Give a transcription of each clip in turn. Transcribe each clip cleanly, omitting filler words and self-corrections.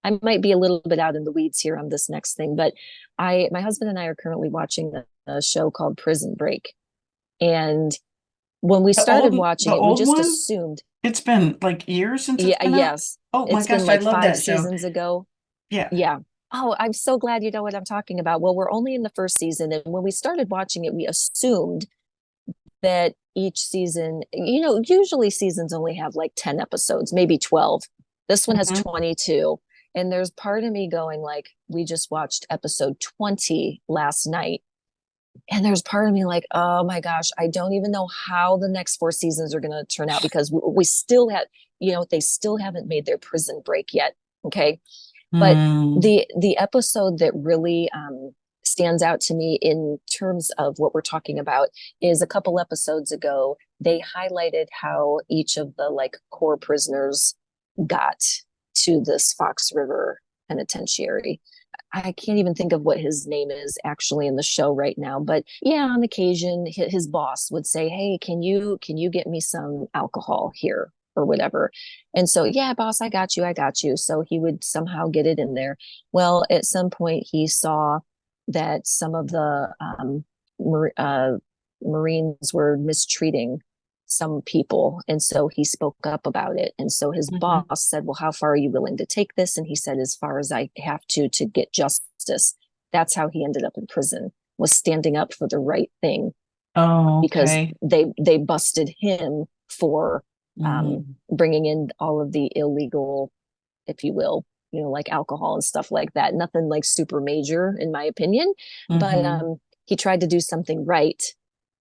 I might be a little bit out in the weeds here on this next thing, but my husband and I are currently watching a show called Prison Break. And when we started The watching it, we old just one? assumed, It's been like years since it's yeah, been out. yes, Oh my it's been gosh, I like love five that show. seasons ago. Yeah. Yeah. Oh, I'm so glad you know what I'm talking about. Well, we're only in the first season. And when we started watching it, we assumed that each season, usually seasons only have like 10 episodes, maybe 12. This one has Mhm. 22. And there's part of me going like, we just watched episode 20 last night. And there's part of me like, oh my gosh, I don't even know how the next four seasons are going to turn out because we still have, they still haven't made their prison break yet. Okay. But Mm. the episode that really stands out to me in terms of what we're talking about is a couple episodes ago, they highlighted how each of the like core prisoners got to this Fox River penitentiary. I can't even think of what his name is actually in the show right now, but yeah, on occasion his boss would say, "Hey, can you get me some alcohol here or whatever?" And so, yeah, boss, I got you, I got you. So he would somehow get it in there. Well, at some point he saw that some of the Marines were mistreating some people. And so he spoke up about it. And so his Mhm. boss said, "Well, how far are you willing to take this?" And he said, "As far as I have to get justice." That's how he ended up in prison, was standing up for the right thing Oh, because okay. they busted him for Mm. bringing in all of the illegal, if you will, like alcohol and stuff like that. Nothing like super major, in my opinion, but Hmm. he tried to do something right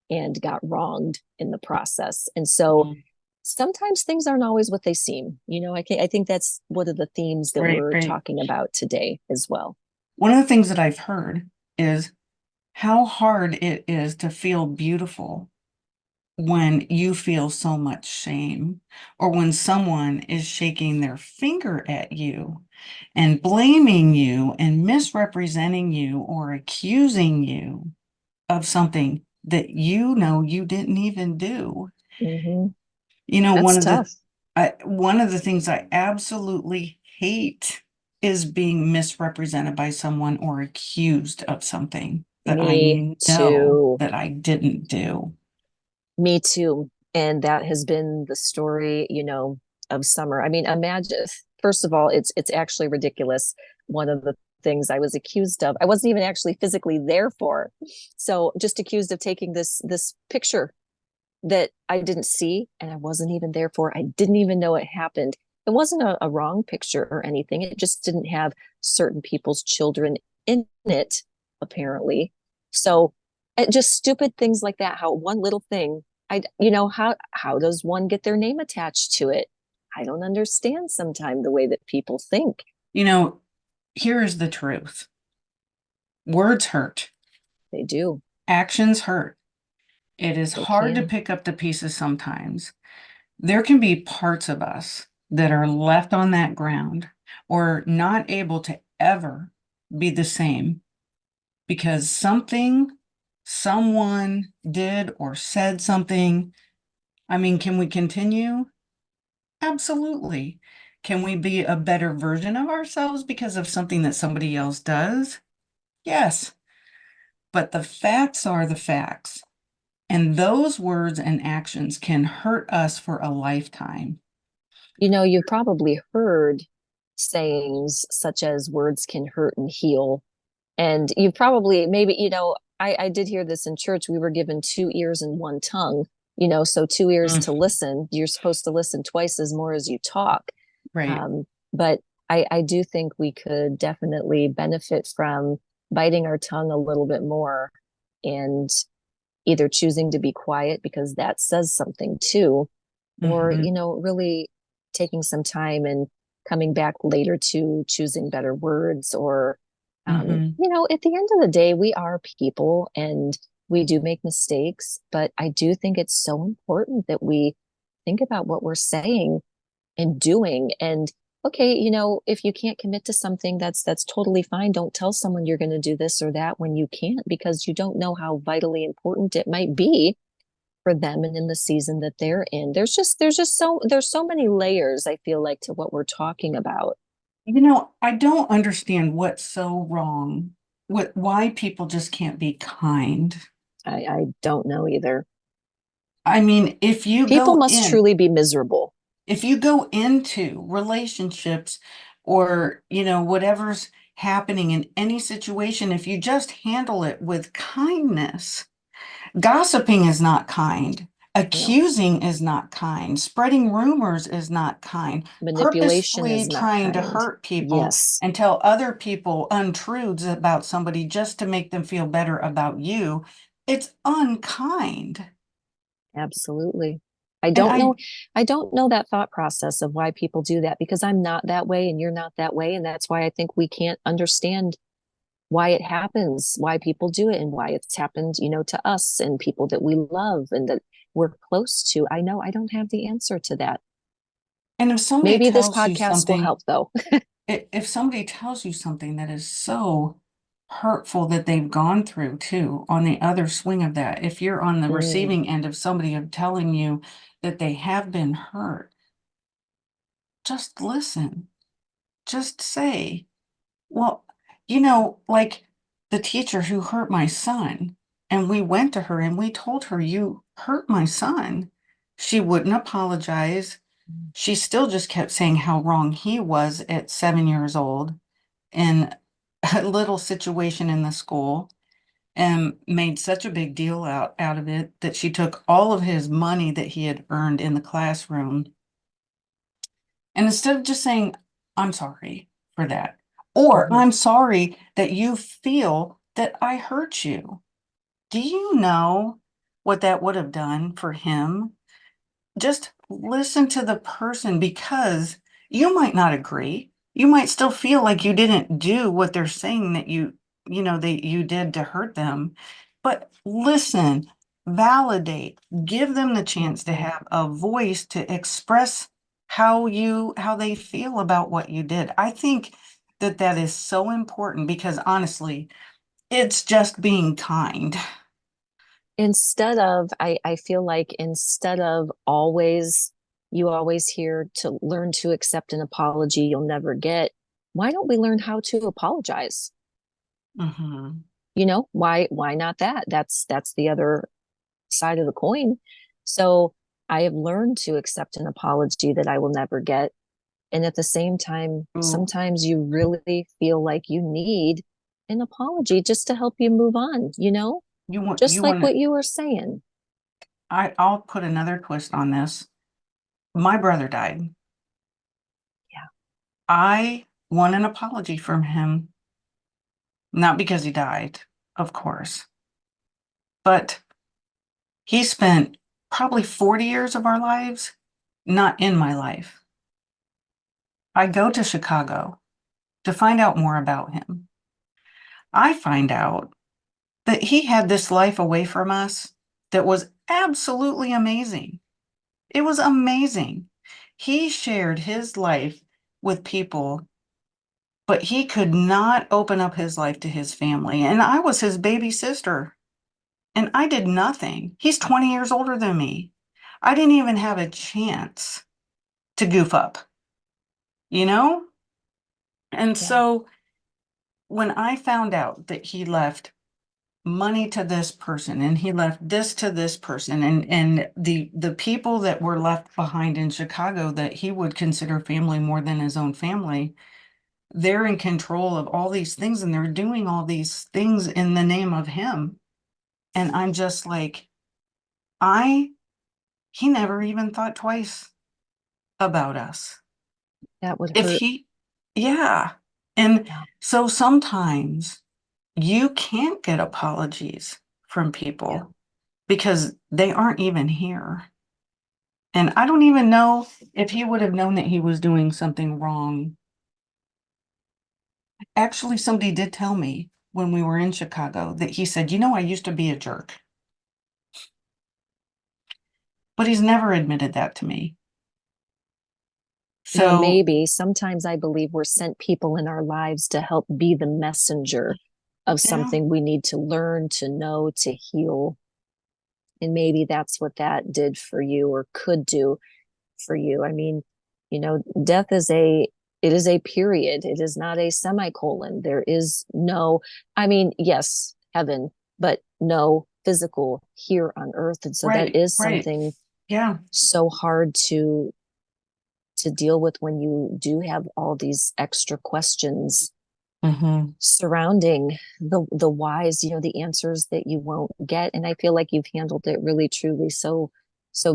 and got wronged in the process. And so sometimes things aren't always what they seem. I think that's one of the themes that Right, we're right. talking about today as well. One of the things that I've heard is how hard it is to feel beautiful when you feel so much shame, or when someone is shaking their finger at you and blaming you and misrepresenting you or accusing you of something that you know you didn't even do. Mm-hmm. You know, That's tough. one of the things I absolutely hate is being misrepresented by someone or accused of something that Me I know too. that I didn't do. Me too. And that has been the story, of summer. I mean, imagine, first of all, it's actually ridiculous. One of the things I was accused of, I wasn't even actually physically there for. So just accused of taking this picture that I didn't see and I wasn't even there for. I didn't even know it happened. It wasn't a wrong picture or anything. It just didn't have certain people's children in it, apparently. So just stupid things like that. How one little thing, how does one get their name attached to it? I don't understand sometimes the way that people think. You know, here is the truth. Words hurt. They do. Actions hurt. It is They hard to can. pick up the pieces sometimes. There can be parts of us that are left on that ground or not able to ever be the same because someone did or said something. I mean, can we continue? Absolutely. Can we be a better version of ourselves because of something that somebody else does? Yes. But the facts are the facts. And those words and actions can hurt us for a lifetime. You've probably heard sayings such as words can hurt and heal. And you probably, maybe, I did hear this in church. We were given two ears and one tongue, so two ears Mm, to listen. You're supposed to listen twice as more as you talk. right. But I do think we could definitely benefit from biting our tongue a little bit more and either choosing to be quiet because that says something too, or, Hmm. really taking some time and coming back later to choosing better words or, Hmm. at the end of the day, we are people and we do make mistakes, but I do think it's so important that we think about what we're saying and doing. And okay, if you can't commit to something, that's totally fine. Don't tell someone you're going to do this or that when you can't, because you don't know how vitally important it might be for them and in the season that they're in. There's so many layers, I feel like, to what we're talking about. I don't understand what's so wrong with why people just can't be kind. I don't know either. I mean, People must truly be miserable. if you go into relationships or, whatever's happening in any situation, if you just handle it with kindness, gossiping is not kind. No, Accusing is not kind. Spreading rumors is not kind. manipulation Purposefully is not trying to kind. hurt people Yes, and tell other people untruths about somebody just to make them feel better about you, it's unkind. absolutely. And I, I don't know that thought process of why people do that because I'm not that way and you're not that way. And that's why I think we can't understand why it happens, why people do it, and why it's happened, to us and people that we love and that we're close to. I know I don't have the answer to that. and if somebody Maybe this tells you podcast will something, help, though. if somebody tells you something that is so hurtful that they've gone through too, on the other swing of that, if you're on the Mm, receiving end of somebody of telling you that they have been hurt, just listen. Just say, well, like the teacher who hurt my son, and we went to her and we told her, you hurt my son. She wouldn't apologize. She still just kept saying how wrong he was at 7 years old in a little situation in the school, and made such a big deal out of it that she took all of his money that he had earned in the classroom. And instead of just saying, I'm sorry for that, or mhm. I'm sorry that you feel that I hurt you, do you know what that would have done for him? Just listen to the person, because you might not agree. You might still feel like you didn't do what they're saying that that you did to hurt them. But listen, validate, give them the chance to Mhm. have a voice to express how they feel about what you did. I think that that is so important, because honestly, it's just being kind. I feel like instead of always, you always hear to learn to accept an apology you'll never get. Why don't we learn how to apologize? Mhm. Why not that? That's the other side of the coin. So I have learned to accept an apology that I will never get. And at the same time, Ooh, sometimes you really feel like you need an apology just to help you move on, just you like want what to you were saying. I'll put another twist on this. My brother died. Yeah. I want an apology from him, not because he died, of course, but he spent probably 40 years of our lives not in my life. I go to Chicago to find out more about him. I find out that he had this life away from us that was absolutely amazing. It was amazing. He shared his life with people, but he could not open up his life to his family. And I was his baby sister, and I did nothing. He's 20 years older than me. I didn't even have a chance to goof up, you know? And Yeah. so when I found out that he left money to this person and he left this to this person, and the people that were left behind in Chicago that he would consider family more than his own family, they're in control of all these things and they're doing all these things in the name of him. And I'm just like, I, he never even thought twice about us. That would If hurt. he, yeah. And Yeah. so sometimes you can't get apologies from Yeah. people because they aren't even here. And I don't even know if he would have known that he was doing something wrong. Actually, somebody did tell me when we were in Chicago that he said, I used to be a jerk, but he's never admitted that to me. So, Maybe sometimes I believe we're sent people in our lives to help be the messenger of yeah, something we need to learn, to know, to heal. And maybe that's what that did for you or could do for you. I mean, death is a it is a period. It is not a semicolon. There is no, I mean, yes, heaven, but no physical here on earth. And so that Right, is right. something Yeah. so hard to deal with when you do have all these extra questions Mm-hmm. surrounding the whys, the answers that you won't get. And I feel like you've handled it really truly so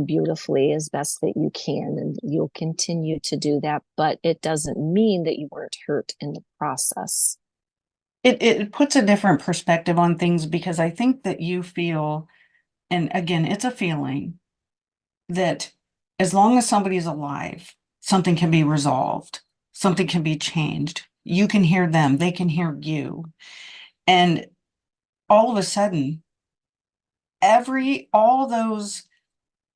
beautifully as best that you can, and you'll continue to do that, but it doesn't mean that you weren't hurt in the process. It puts a different perspective on things because I think that you feel, and again, it's a feeling that as long as somebody's alive, something can be resolved, something can be changed. You can hear them, they can hear you. And all of a sudden, all those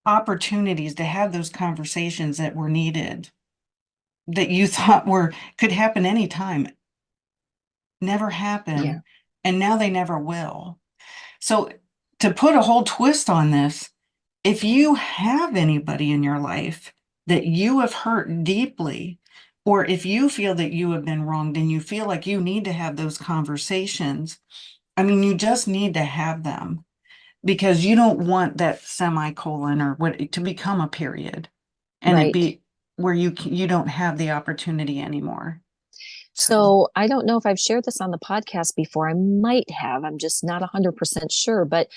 opportunities to have those conversations that were needed, that you thought could happen anytime, never Yeah, happen. And now they never will. So to put a whole twist on this, if you have anybody in your life that you have hurt deeply, or if you feel that you have been wronged and you feel like you need to have those conversations, I mean, you just need to have them because you don't want that semicolon or what to become a period and it right. be where you don't have the opportunity anymore. So, So I don't know if I've shared this on the podcast before. I might have. I'm just not 100% sure. But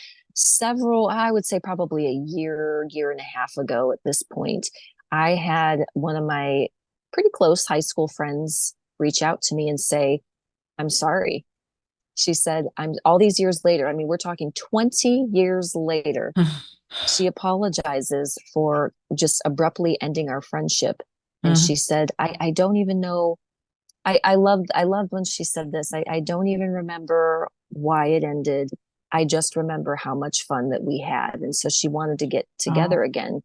I would say probably a year and a half ago at this point, I had one of my pretty close high school friends reach out to me and say, I'm sorry. She said, I'm all these years later. I mean, we're talking 20 years later. She apologizes for just abruptly ending our friendship. And she mhm. said, I don't even know. I loved when she said this. I don't even remember why it ended. I just remember how much fun that we had. And so she wanted to get Oh, together again.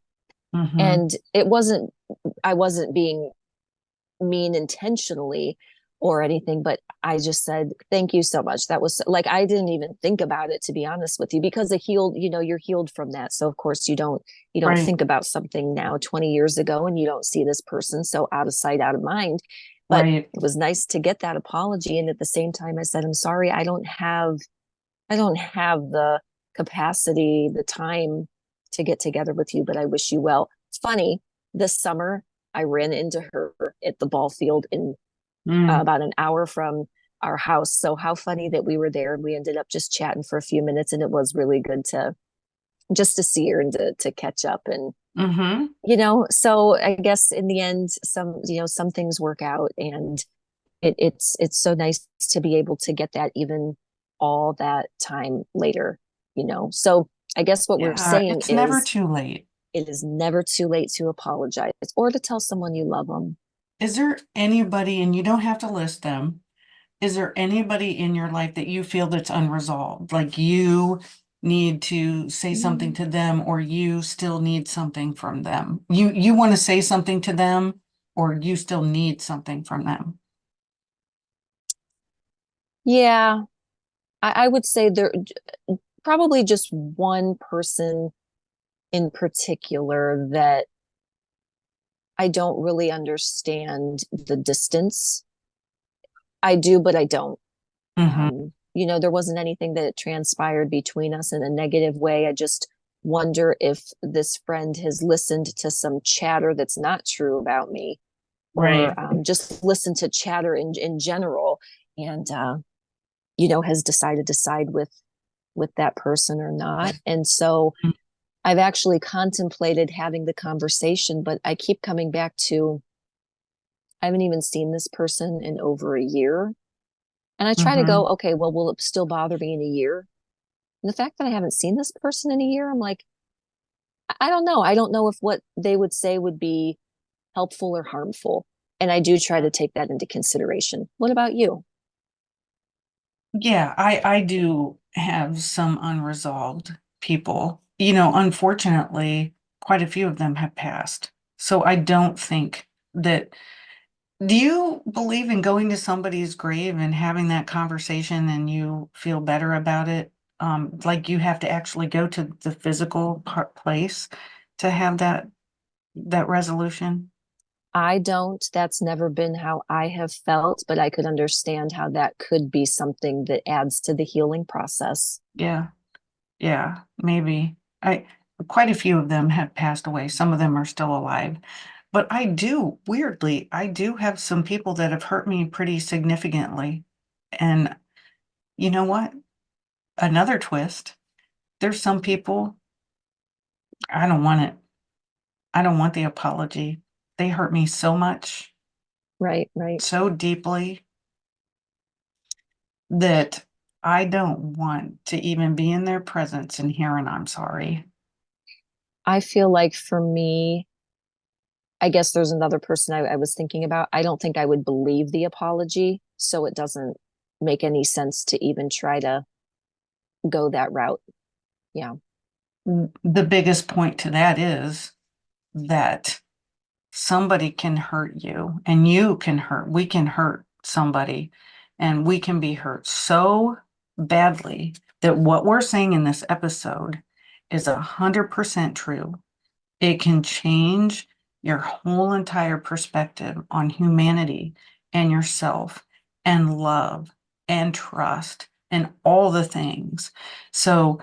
mhm. And I wasn't being mean intentionally or anything, but I just said, thank you so much. That was like, I didn't even think about it, to be honest with you, because you're healed from that. So of course you don't Right, think about something now 20 years ago and you don't see this person. So out of sight, out of mind. But right. it was nice to get that apology. And at the same time, I said, I'm sorry, I don't have the capacity, the time to get together with you, but I wish you well. It's funny. This summer, I ran into her at the ball field in Mm, about an hour from our house. So how funny that we were there and we ended up just chatting for a few minutes, and it was really good to just to see her and to catch up. And mhm. so I guess in the end, some things work out, and it's so nice to be able to get that even all that time later. So I guess what we're Yeah, saying it's never is too late. it is never too late to apologize or to tell someone you love them. Is there anybody, and you don't have to list them, is there anybody in your life that you feel that's unresolved? Like you need to say something Mm. to them, or you still need something from them? You want to say something to them, or you still need something from them? Yeah, I would say there probably just one person in particular that I don't really understand the distance. I do, but I don't. Mm-hmm. There wasn't anything that transpired between us in a negative way. I just wonder if this friend has listened to some chatter that's not true about me, Right. or just listened to chatter in general, and has decided to side with that person or not. And so I've actually contemplated having the conversation, but I keep coming back to I haven't even seen this person in over a year. And I try to Mm-hmm. go, okay, well, will it still bother me in a year? And the fact that I haven't seen this person in a year, I'm like, I don't know. I don't know if what they would say would be helpful or harmful. And I do try to take that into consideration. What about you? Yeah, I do have some unresolved people. You know, unfortunately, quite a few of them have passed. So I don't think that. Do you believe in going to somebody's grave and having that conversation and you feel better about it? Like you have to actually go to the physical place to have that resolution? I don't. That's never been how I have felt, but I could understand how that could be something that adds to the healing process. Yeah, yeah, maybe. Quite a few of them have passed away. Some of them are still alive. But weirdly, I do have some people that have hurt me pretty significantly. And you know what? Another twist. There's some people, I don't want it. I don't want the apology. They hurt me so much, Right, right. so deeply that I don't want to even be in their presence and hear an I'm sorry. I feel like for me, I guess there's another person I was thinking about. I don't think I would believe the apology, so it doesn't make any sense to even try to go that route. Yeah. The biggest point to that is that somebody can hurt you and we can hurt somebody and we can be hurt so badly that what we're saying in this episode is 100% true. It can change your whole entire perspective on humanity and yourself and love and trust and all the things. So,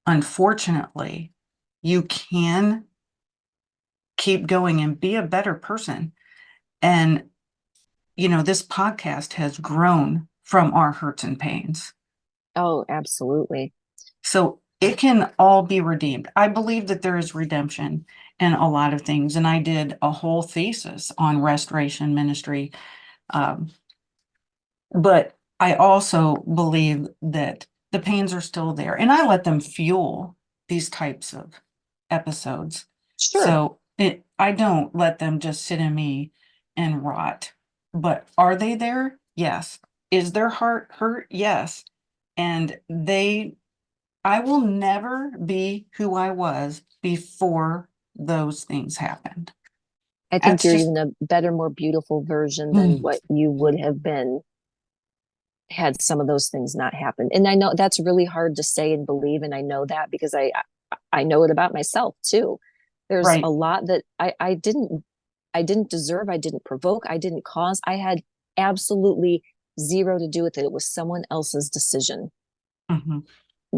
unfortunately, you can keep going and be a better person. And, this podcast has grown from our hurts and pains. Oh, absolutely. So it can all be redeemed. I believe that there is redemption in a lot of things. And I did a whole thesis on restoration ministry. Um, but I also believe that the pains are still there. And I let them fuel these types of episodes. Sure. So I don't let them just sit in me and rot. But are they there? Yes. Is their heart hurt? Yes. And I will never be who I was before those things happened. I think That's you're just, even a better, more beautiful version than mm, what you would have been had some of those things not happened. And I know that's really hard to say and believe, and I know that because I know it about myself too. There's a right. lot that I didn't deserve, I didn't provoke, I didn't cause. I had absolutely zero to do with it. It was someone else's decision. Hmm.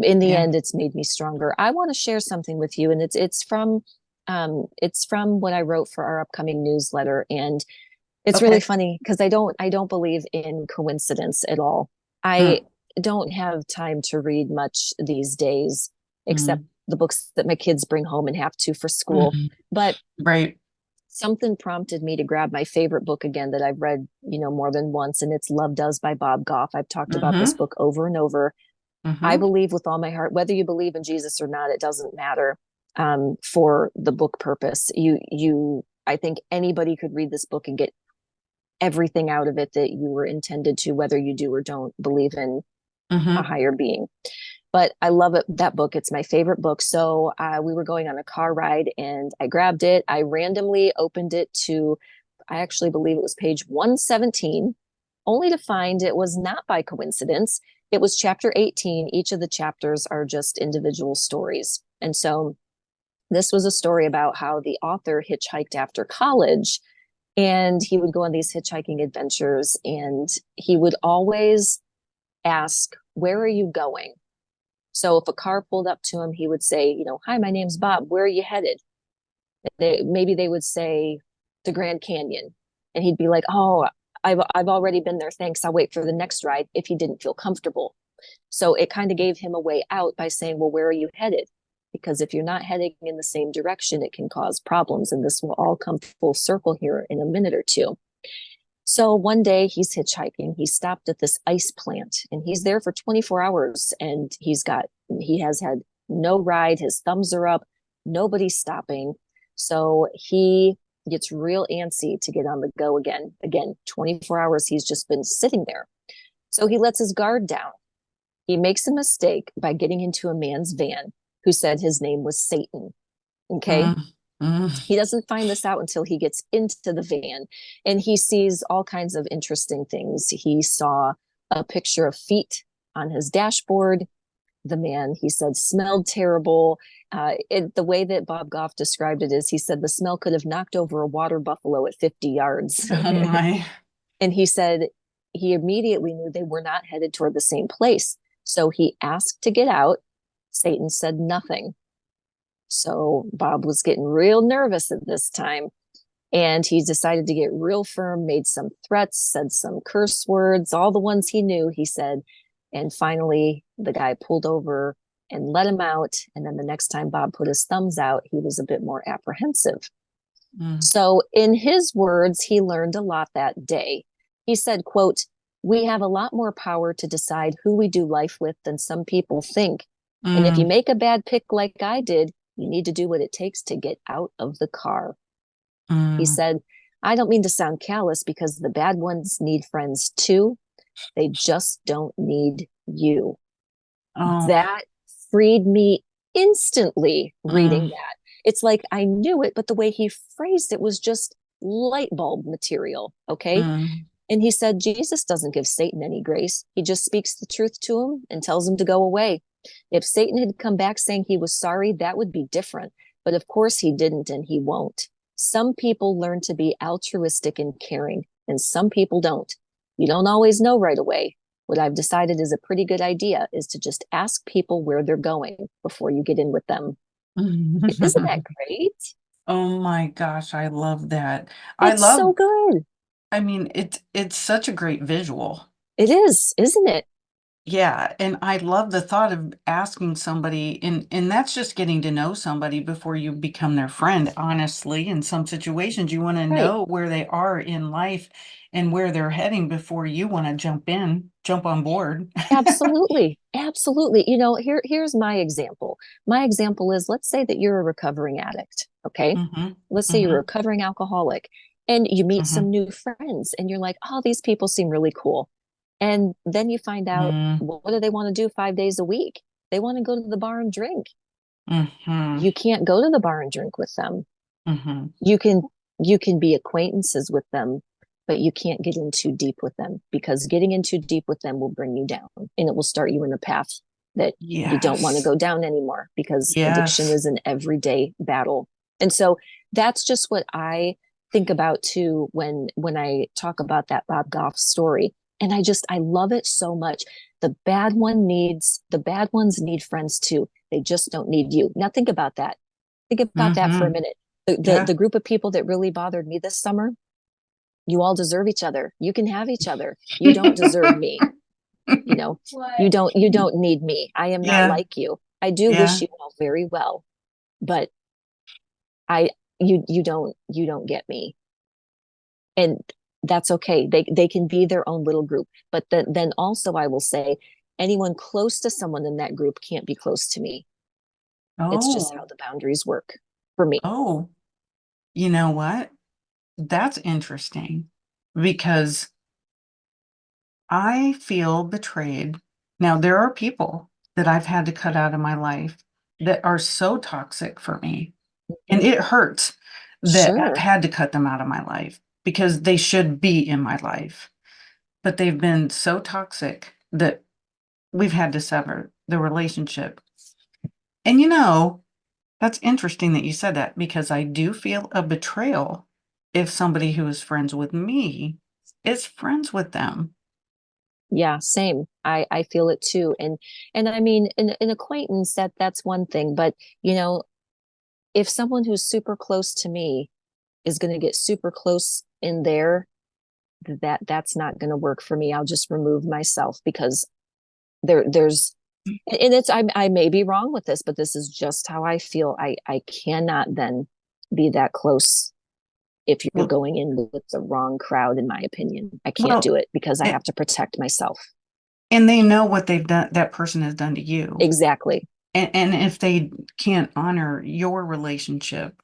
In the Yeah. end, it's made me stronger. I want to share something with you, and it's from what I wrote for our upcoming newsletter. And it's really Okay. funny because I don't believe in coincidence at all. I Mm, don't have time to read much these days, except mm, the books that my kids bring home and have to for school. mhm. But Right. something prompted me to grab my favorite book again that I've read, more than once, and it's Love Does by Bob Goff. I've talked about this Hmm. book over and over. I Hmm. believe with all my heart, whether you believe in Jesus or not, it doesn't matter. For the book purpose, I think anybody could read this book and get everything out of it that you were intended to, whether you do or don't believe in a Hmm. higher being. But I love it, that book. It's my favorite book. So we were going on a car ride and I grabbed it. I randomly opened it to, I actually believe it was page 117, only to find it was not by coincidence. It was chapter 18. Each of the chapters are just individual stories. And so this was a story about how the author hitchhiked after college, and he would go on these hitchhiking adventures, and he would always ask, "Where are you going?" So if a car pulled up to him, he would say, "Hi, my name's Bob. Where are you headed?" Maybe they would say the Grand Canyon, and he'd be like, "Oh, I've already been there. Thanks. I'll wait for the next ride." If he didn't feel comfortable, so it kind of gave him a way out by saying, "Well, where are you headed?" Because if you're not heading in the same direction, it can cause problems, and this will all come full circle here in a minute or two. So one day he's hitchhiking. He stopped at this ice plant and he's there for 24 hours, and he has had no ride. His thumbs are up. Nobody's stopping. So he gets real antsy to get on the go again. Again, 24 hours he's just been sitting there. So he lets his guard down. He makes a mistake by getting into a man's van who said his name was Satan. Okay. Mm, mm, He doesn't find this out until he gets into the van, and he sees all kinds of interesting things. He saw a picture of feet on his dashboard. The man, he said, smelled terrible. The way that Bob Goff described it is, he said the smell could have knocked over a water buffalo at 50 yards. Oh my. And he said he immediately knew they were not headed toward the same place. So he asked to get out. Satan said nothing. So Bob was getting real nervous at this time. And he decided to get real firm, made some threats, said some curse words, all the ones he knew, he said. And finally, the guy pulled over and let him out. And then the next time Bob put his thumbs out, he was a bit more apprehensive. Mm, So in his words, he learned a lot that day. He said, quote, "We have a lot more power to decide who we do life with than some people think. And if you mm, make a bad pick like I did, you need to do what it takes to get out of the car." He mm. said, "I don't mean to sound callous because the bad ones need friends too. They just don't need you." Oh, That freed me instantly reading mm, that. It's like I knew it, but the way he phrased it was just light bulb material. Okay. mm, And he said, Jesus doesn't give Satan any grace. He just speaks the truth to him and tells him to go away. If Satan had come back saying he was sorry, that would be different. But of course he didn't, and he won't. Some people learn to be altruistic and caring, and some people don't. You don't always know right away. What I've decided is a pretty good idea is to just ask people where they're going before you get in with them. Isn't that mm. great? Oh my gosh, I love that. I It's love, so good. I mean, it's such a great visual. It is, isn't it? Yeah, and I love the thought of asking somebody, and that's just getting to know somebody before you become their friend. Honestly, in some situations, you want to Right. know where they are in life and where they're heading before you want to jump on board. Absolutely. Absolutely. Here's my example. My example is, let's say that you're a recovering addict. Okay. Hmm. Let's say you're a Hmm. recovering alcoholic and you meet Hmm. some new friends and you're like, oh, these people seem really cool. And then you find out, Hmm. what do they want to do 5 days a week? They want to go to the bar and drink. Hmm. You can't go to the bar and drink with them. Hmm. You can you can be acquaintances with them, but you can't get in too deep with them, because getting in too deep with them will bring you down, and it will start you in a path that you don't want to Yes. go down anymore, because addiction Yes. is an everyday battle. And so that's just what I think about too when I talk about that Bob Goff story. And I love it so much. The bad ones need friends too. They just don't need you. Now think about that. Think about that for a Hmm. minute. The Yeah. group of people that really bothered me this summer, you all deserve each other. You can have each other. You don't deserve me. You know, you don't need me. I am not Yeah. like you. I do wish Yeah. you all very well, but I you don't get me. And that's okay. They can be their own little group. But then also I will say, anyone close to someone in that group can't be close to me. It's just how Oh, the boundaries work for me. oh, you know what? That's interesting because I feel betrayed. Now, there are people that I've had to cut out of my life that are so toxic for me. And Mm, it hurts that I've sure. had to cut them out of my life because they should be in my life. But they've been so toxic that we've had to sever the relationship. And that's interesting that you said that because I do feel a betrayal if somebody who is friends with me is friends with them. Yeah, same. I feel it too. And I mean, an acquaintance, that's one thing, but you know, if someone who's super close to me is going to get super close in there, that's not going to work for me. I'll just remove myself, because there's and I may be wrong with this, but this is just how I feel. I cannot then be that close if you're Well, going in with the wrong crowd, in my opinion. I can't well, do it because I a- have to protect myself. and they know what they've done, that person has done to you. Exactly. And if they can't honor your relationship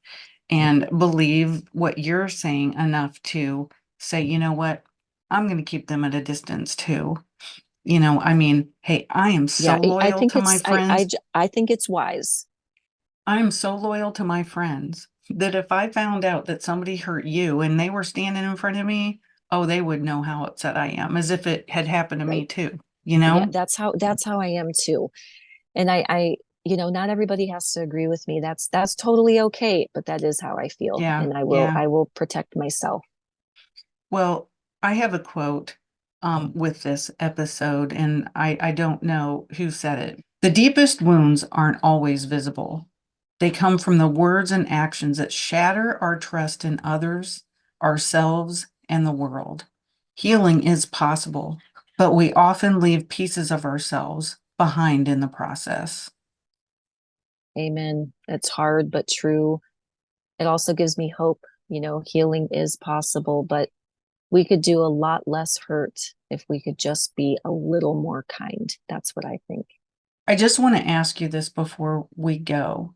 and believe what you're saying enough to say, you know what, I'm going to keep them at a distance too. I mean, hey, I am Yeah, so I loyal think to my it's friends. I think it's wise. I'm so loyal to my friends that if I found out that somebody hurt you and they were standing in front of me, oh, they would know how upset I am, as if it had happened to me Right. too, Yeah, that's how I am too. And not everybody has to agree with me. That's totally okay, but that is how I feel. Yeah, And I will yeah. I will protect myself. Well, I have a quote with this episode, and I don't know who said it. The deepest wounds aren't always visible. They come from the words and actions that shatter our trust in others, ourselves, and the world. Healing is possible, but we often leave pieces of ourselves behind in the process. Amen. It's hard but true. It also gives me hope. Healing is possible, but we could do a lot less hurt if we could just be a little more kind. That's what I think. I just want to ask you this before we go.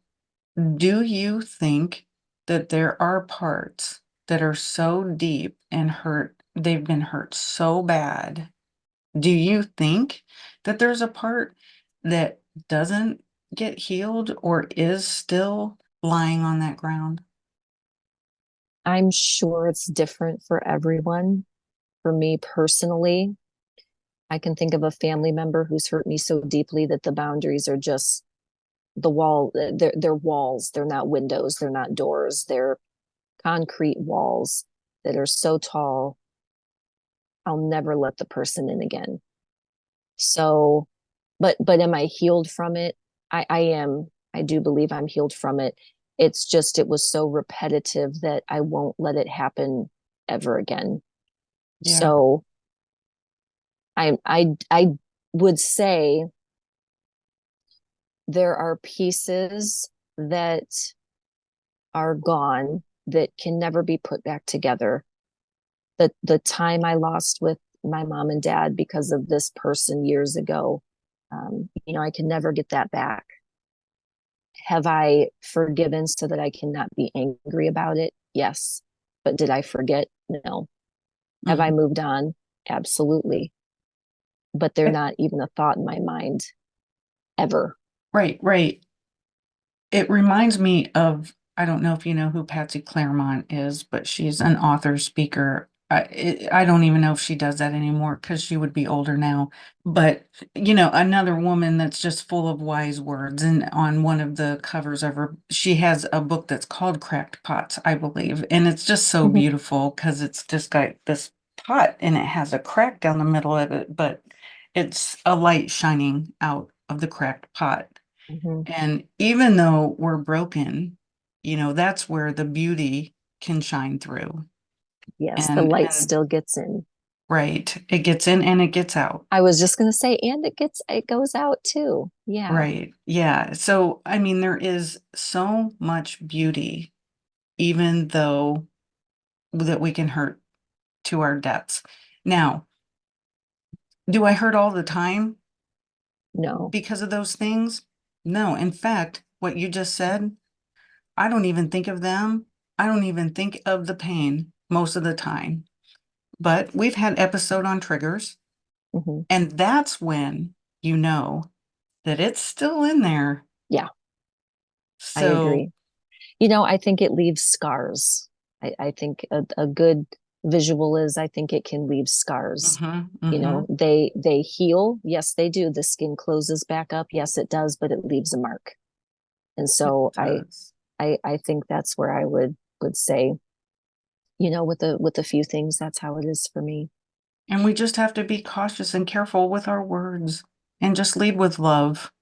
Do you think that there are parts that are so deep and hurt, they've been hurt so bad? Do you think that there's a part that doesn't get healed or is still lying on that ground? I'm sure it's different for everyone. For me personally, I can think of a family member who's hurt me so deeply that the boundaries are just the wall. They're walls. They're not windows. They're not doors. They're concrete walls that are so tall. I'll never let the person in again. So, but am I healed from it? I am. I do believe I'm healed from it. It's just it was so repetitive that I won't let it happen ever again. Yeah. So I would say there are pieces that are gone that can never be put back together. The time I lost with my mom and dad because of this person years ago, I can never get that back. Have I forgiven so that I cannot be angry about it? Yes. But did I forget? No. Have I Mhm. moved on? Absolutely. But they're not even a thought in my mind ever. Right, right. It reminds me of, I don't know if you know who Patsy Claremont is, but she's an author, speaker. I don't even know if she does that anymore because she would be older now. But, another woman that's just full of wise words. And on one of the covers of her, she has a book that's called Cracked Pots, I believe. And it's just so Mm-hmm. beautiful because it's just got this pot and it has a crack down the middle of it, but it's a light shining out of the cracked pot. Mm-hmm. And even though we're broken, that's where the beauty can shine through. Yes, the light And still gets in. right, it gets in and it gets out. I was just going to say, and it goes out too. Yeah. Right. Yeah. So, I mean, there is so much beauty, even though that we can hurt to our depths. Now, do I hurt all the time No. because of those things? No. In fact, what you just said, I don't even think of them. I don't even think of the pain most of the time. But we've had episode on triggers, Hmm. and that's when you know that it's still in there. Yeah, I So, agree. I think it leaves scars. I think a good visual is I think it can leave scars. mm-hmm, They heal. Yes, they do. The skin closes back up. Yes, it does, but it leaves a mark. And it so does. I think that's where I would say, with a few things, that's how it is for me. And we just have to be cautious and careful with our words and just lead with love.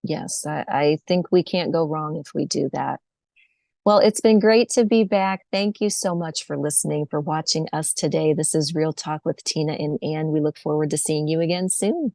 Yes, I think we can't go wrong if we do that. Well, it's been great to be back. Thank you so much for listening, for watching us today. This is Real Talk with Tina and Ann. We look forward to seeing you again soon.